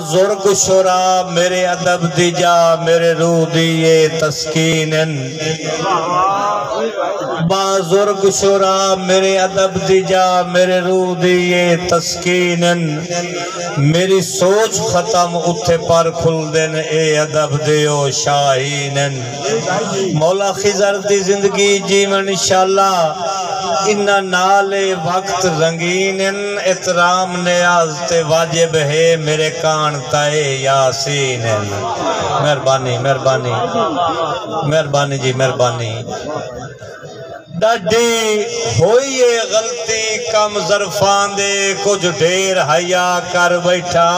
زرگ شورا میرے ادب دی جا میرے روح دی یہ تسکینن بازرگ شورا میرے ادب دی جا میرے روح دی یہ تسکینن میری سوچ ختم اتھے پر کھل دن اے ادب دیو شاہینن مولا خضر دی زندگی جیون انشاءاللہ انہا نال وقت رنگینن احترام نیاز تے واجب ہے میرے کان تائے یاسینن مہربانی مہربانی مہربانی جی مہربانی ڈاڈی ہوئیے غلطی کم ظرفان دے کچھ ڈھیر حیا کر بیٹھا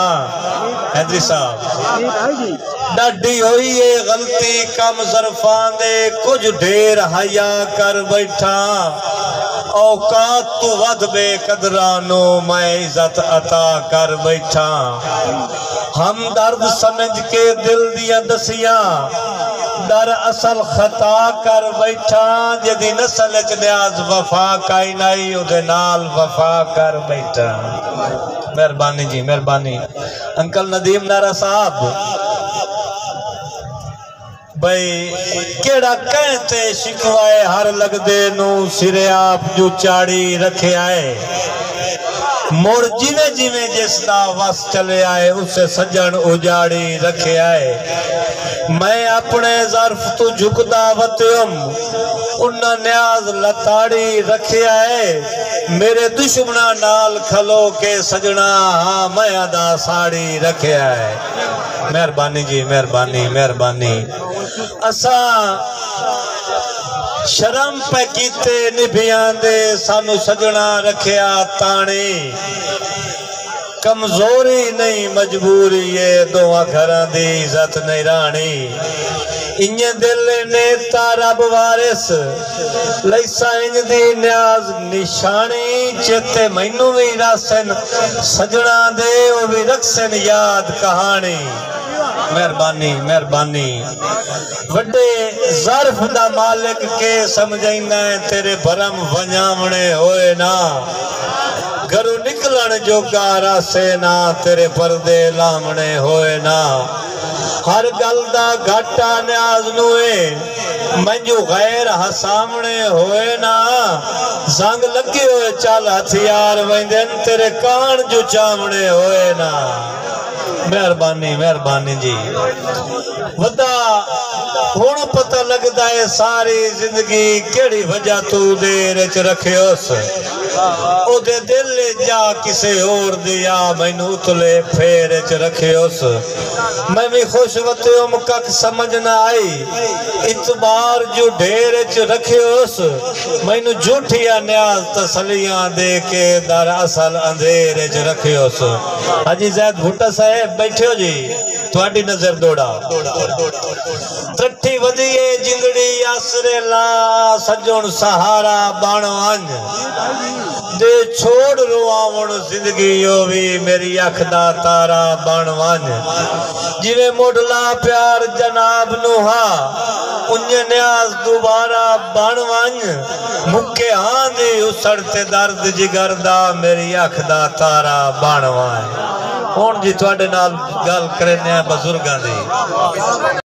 حیدری صاحب ڈاڈی ہوئیے غلطی کم ظرفان دے کچھ ڈھیر حیا کر بیٹھا اوقات تو ود بے قدرانو میں عزت عطا کر بیٹھا ہم درد سمجھ کے دل دیا دسیاں در اصل خطا کر بیٹھا جدی نسل نیاز وفا کائی نائی ادھے نال وفا کر بیٹھا مہربانی جی مہربانی انکل ندیم نارا صاحب بھئی کیڑا کہتے شکوائے ہر لگ دے نو سرے آپ جو چاڑی رکھے آئے موڑ جیوے جیوے جس دا وس چلے آئے اسے سجن اجاڑی رکھے آئے میں اپنے ظرف تو جھکدا وطیم انہا نیاز لتاڑی رکھے آئے میرے دشمنہ نال کھلو کے سجنہ ہاں میں ادا ساڑی رکھے آئے مہربانی جی مہربانی مہربانی اساں شرم پہ کیتے نبھیاں دے سانو سجنہ رکھیا تانے کمزوری نہیں مجبوری یہ دعا گھران دی عزت نہیں رانی انہیں دل نے تارب وارث لیسا انہیں دی نیاز نشانی چیتے مینو بھی راسن سجنہ دے وہ بھی رکھسن یاد کہانی مہربانی مہربانی وڈے ظرف دا مالک کے سمجھائنا ہے تیرے بھرم ونیامنے ہوئے نا گھرو نکلن جو گارا سے نا تیرے پردے لامنے ہوئے نا ہر گلدہ گھٹا نیاز نوئے منجو غیر حسامنے ہوئے نا زنگ لگے ہوئے چال ہتھیار ویندن تیرے کان جو چامنے ہوئے نا مہربانی مہربانی جی ودا ہون پتہ لگتا ہے ساری زندگی کیڑی وجہ تو دیر اچ رکھے اس او دے دل جا کسے اور دیا میں نوتلے پھیر اچ رکھے اس میں بھی خوش وطے مکک سمجھ نہ آئی اتبار جو ڈھیر اچ رکھے اس میں نو جھوٹیا نیاز تسلیاں دے کے در اصل اندھیر اچ رکھے اس حجی زید بھٹا صاحب بیٹھے ہو جی تواڈی نظر دوڑا ترٹھی ودیے جنگڑی آسر لا سجن سہارا بانوان دے چھوڑ رواون زندگیوں بھی میری اکھدا تارا بانوان جویں موڈلا پیار جناب نوہا انجھے نیاز دوبارہ بانوان مکے ہاں دی اسڑتے درد جگر دا میری اکھدا تارا بانوان ہون جی تواڈے نال گل کرنے بزرگاں دی